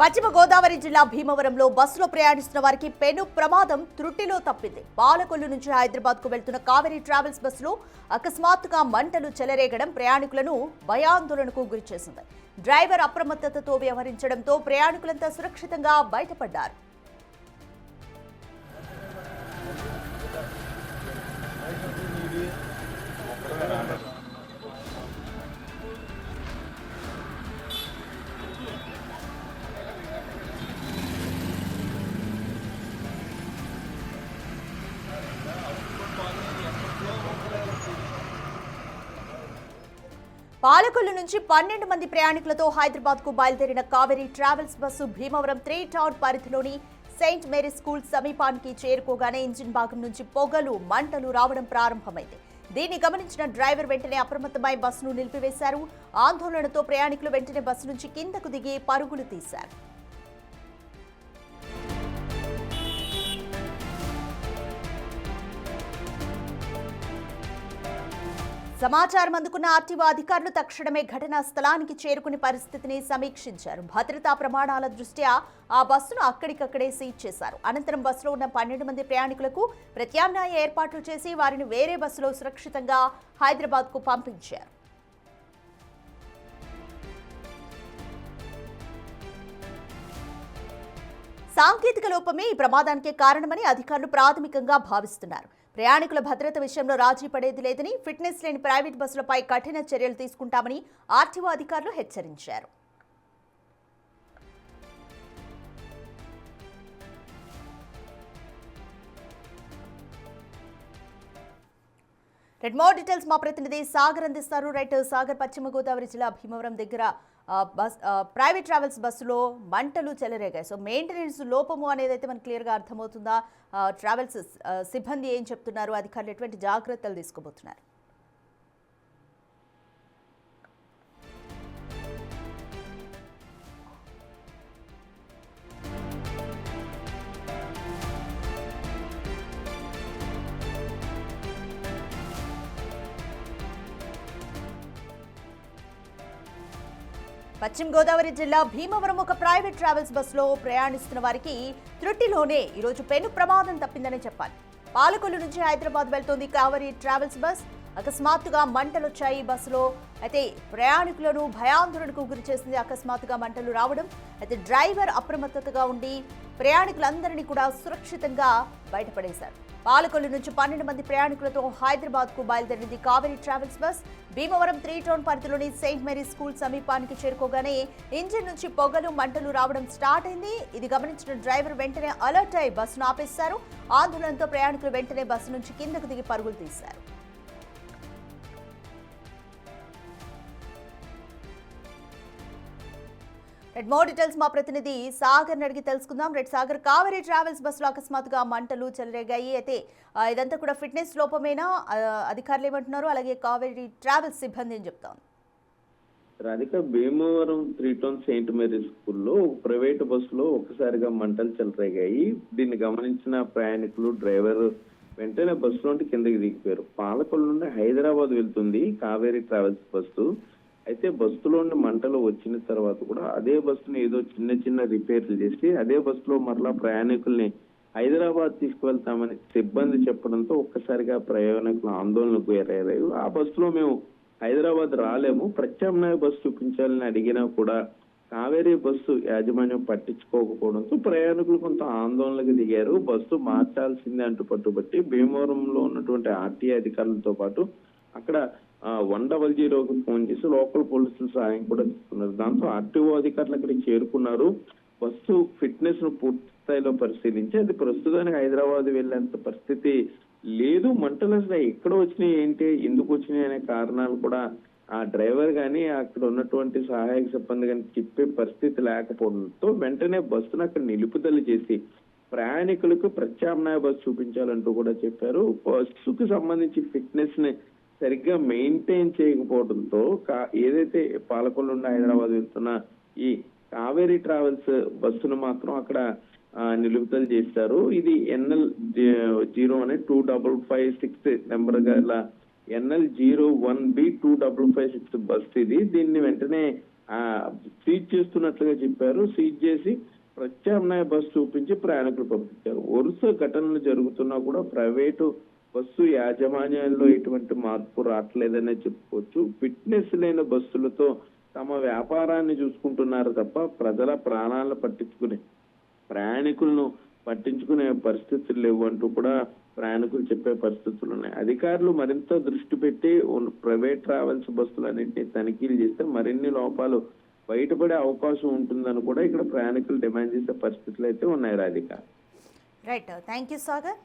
పశ్చిమ గోదావరి జిల్లా భీమవరంలో బస్సులో ప్రయాణిస్తున్న వారికి పెను ప్రమాదం త్రుటిలో తప్పింది. పాలకొల్లు నుంచి హైదరాబాద్ కు వెళ్తున్న కావేరీ ట్రావెల్స్ బస్సులో అకస్మాత్తుగా మంటలు చెలరేగడం ప్రయాణికులను భయాందోళనకు గురిచేసింది. డ్రైవర్ అప్రమత్తతతో వ్యవహరించడంతో ప్రయాణికులంతా సురక్షితంగా బయటపడ్డారు. పాలకొల్లు నుంచి 12 మంది ప్రయాణికులతో హైదరాబాద్ కు బయలుదేరిన Kaveri travels bus Bhimavaram 3 town పరిధిలోని సెయింట్ మేరీస్ స్కూల్ సమీపానికి చేరుకోగానే ఇంజిన్ భాగం నుంచి పొగలు, మంటలు రావడం ప్రారంభమైంది. దీన్ని గమనించిన డ్రైవర్ వెంటనే అప్రమత్తమై బస్సును నిలిపివేశారు. ఆందోళనతో ప్రయాణికులు వెంటనే బస్సు నుంచి కిందకు దిగి పరుగులు తీశారు. సమాచారం అందుకున్న ఆర్టీఓ అధికారులు తక్షణమే ఘటనా స్థలానికి చేరుకుని పరిస్థితిని సమీక్షించారు. భద్రతా ప్రమాణాల దృష్ట్యా ఆ బస్సును అక్కడికక్కడే సీజ్ చేశారు. అనంతరం బస్సులో ఉన్న 12 మంది ప్రయాణికులకు ప్రత్యామ్నాయ ఏర్పాట్లు చేసి వారిని వేరే బస్సులో సురక్షితంగా హైదరాబాద్ కు పంపించారు. సాంకేతిక లోపమే ఈ ప్రమాదానికి కారణమని అధికారులు ప్రాథమికంగా భావిస్తున్నారు. ప్రయాణికుల భద్రత విషయంలో రాజీ పడేది లేదని, ఫిట్నెస్ లేని ప్రైవేట్ బస్సులపై కఠిన చర్యలు తీసుకుంటామని ఆర్టీఓ అధికారులు హెచ్చరించారు. మోర్ డీటెయిల్స్ మా ప్రతినిధి సాగర్ అందిస్తారు. సాగర్, పశ్చిమ గోదావరి జిల్లా భీమవరం దగ్గర ప్రైవేట్ ట్రావెల్స్ బస్సులో మంటలు చెలరేగాయి. సో మెయింటెనెన్స్ లోపము అనేది అయితే మనకు క్లియర్గా అర్థమవుతుందా? ట్రావెల్స్ సిబ్బంది ఏం చెప్తున్నారు? అధికారులు ఎటువంటి జాగ్రత్తలు తీసుకోబోతున్నారు? పశ్చిమ గోదావరి జిల్లా భీమవరం ఒక ప్రైవేట్ ట్రావెల్స్ బస్సులో ప్రయాణిస్తున్న వారికి త్రుటిలోనే ఈరోజు పెను ప్రమాదం తప్పిందని చెప్పాలి. పాలకొల్లు నుంచి హైదరాబాద్ వెళ్తోంది కావేరీ ట్రావెల్స్ బస్. అకస్మాత్తుగా మంటలు వచ్చాయి బస్సులో. అయితే ప్రయాణికులను భయాందోళనకు గురి చేసింది అకస్మాత్తుగా మంటలు రావడం. అయితే డ్రైవర్ అప్రమత్తతగా ఉండి ప్రయాణికులందరినీ కూడా సురక్షితంగా బయటపడేశారు. పాలకొల్లు నుంచి 12 మంది ప్రయాణికులతో హైదరాబాద్ కు బయలుదేరింది Kaveri travels bus. Bhimavaram 3 town పరిధిలోని సెయింట్ మేరీస్ స్కూల్ సమీపానికి చేరుకోగానే ఇంజిన్ నుంచి పొగలు, మంటలు రావడం స్టార్ట్ అయింది. ఇది గమనించిన డ్రైవర్ వెంటనే అలర్ట్ అయి బస్సును ఆపేశారు. ఆందోళనతో ప్రయాణికులు వెంటనే బస్సు నుంచి కిందకు దిగి పరుగులు తీశారు. మోర్ డీటెయిల్స్ మా ప్రతినిధి సాగర్ అడిగి తెలుసుకుందాం. సాగర్, కావేరీ ట్రావెల్స్ బస్సులో అకస్మాత్తుగా మంటలు చెలరేగాయి. అయితే ఇదంతా కూడా ఫిట్నెస్ లోపమేనా? అధికారులు ఏమంటున్నారు? అలాగే కావేరీ ట్రావెల్స్ సిబ్బంది ఏం చెప్తాను? Radhika, Bhimavaram 3 town Saint Mary's స్కూల్లో ప్రైవేట్ బస్సులో ఒక్కసారిగా మంటలు చెలరేగాయి. దీన్ని గమనించిన ప్రయాణికులు, డ్రైవర్ వెంటనే బస్సులోంటి కిందకి దిగిపోయారు. పాలకొల్లు నుండి హైదరాబాద్ వెళ్తుంది కావేరీ ట్రావెల్స్ బస్సు. అయితే బస్సులో ఉండి మంటలు వచ్చిన తర్వాత కూడా అదే బస్సుని ఏదో చిన్న రిపేర్లు చేసి అదే బస్సులో మరలా ప్రయాణికుల్ని హైదరాబాద్ తీసుకువెళ్తామని సిబ్బంది చెప్పడంతో ఒక్కసారిగా ప్రయాణికులు ఆందోళనకు గురయ్యారు. ఆ బస్సులో మేము హైదరాబాద్ రాలేము, ప్రత్యామ్నాయ బస్సు చూపించాలని అడిగినా కూడా కావేరీ బస్సు యాజమాన్యం పట్టించుకోకపోవడంతో ప్రయాణికులు కొంత ఆందోళనకు దిగారు. బస్సు మార్చాల్సిందే అంటూ పట్టుబట్టి భీమవరంలో ఉన్నటువంటి ఆర్టీఏ అధికారులతో పాటు అక్కడ 100కి ఫోన్ చేసి లోకల్ పోలీసుల సహాయం కూడా తీసుకున్నారు. దాంతో ఆర్టీఓ అధికారులు అక్కడికి చేరుకున్నారు. బస్సు ఫిట్నెస్ ను పూర్తి స్థాయిలో పరిశీలించి అది ప్రస్తుతానికి హైదరాబాద్ వెళ్లేంత పరిస్థితి లేదు. మంటలు అసలు ఎక్కడ వచ్చినాయి, ఏంటి, ఎందుకు వచ్చినాయి అనే కారణాలు కూడా ఆ డ్రైవర్ గాని అక్కడ ఉన్నటువంటి సహాయక సిబ్బంది కానీ చెప్పే పరిస్థితి లేకపోవడంతో వెంటనే బస్సును అక్కడ నిలుపుదల చేసి ప్రయాణికులకు ప్రత్యామ్నాయ బస్సు చూపించాలంటూ కూడా చెప్పారు. బస్సుకు సంబంధించి ఫిట్నెస్ ని సరిగ్గా మెయింటైన్ చేయకపోవడంతో ఏదైతే పాలకొల్లు నుండి హైదరాబాద్ వెళ్తున్న ఈ కావేరీ ట్రావెల్స్ బస్సును మాత్రం అక్కడ నిలుపుదల చేశారు. ఇది NL0 అనే 2556 నెంబర్ గల NL01B 2556 బస్సు ఇది. దీన్ని వెంటనే సీజ్ చేస్తున్నట్లుగా చెప్పారు. సీజ్ చేసి ప్రత్యామ్నాయ బస్సు చూపించి ప్రయాణికులు పంపించారు. వరుస ఘటనలు జరుగుతున్నా కూడా ప్రైవేటు బస్సు యాజమాన్యాల్లో ఎటువంటి మార్పు రావట్లేదనే చెప్పుకోవచ్చు. ఫిట్నెస్ లేని బస్సులతో తమ వ్యాపారాన్ని చూసుకుంటున్నారు తప్ప ప్రజల ప్రాణాలను ప్రయాణికులను పట్టించుకునే పరిస్థితులు లేవు అంటూ కూడా ప్రయాణికులు చెప్పే పరిస్థితులు ఉన్నాయి. అధికారులు మరింత దృష్టి పెట్టి ప్రైవేట్ ట్రావెల్స్ బస్సులన్నింటినీ తనిఖీలు చేస్తే మరిన్ని లోపాలు బయటపడే అవకాశం ఉంటుందని కూడా ఇక్కడ ప్రయాణికులు డిమాండ్ చేసే పరిస్థితులు అయితే ఉన్నాయి Radhika. Right, thank you Sagar.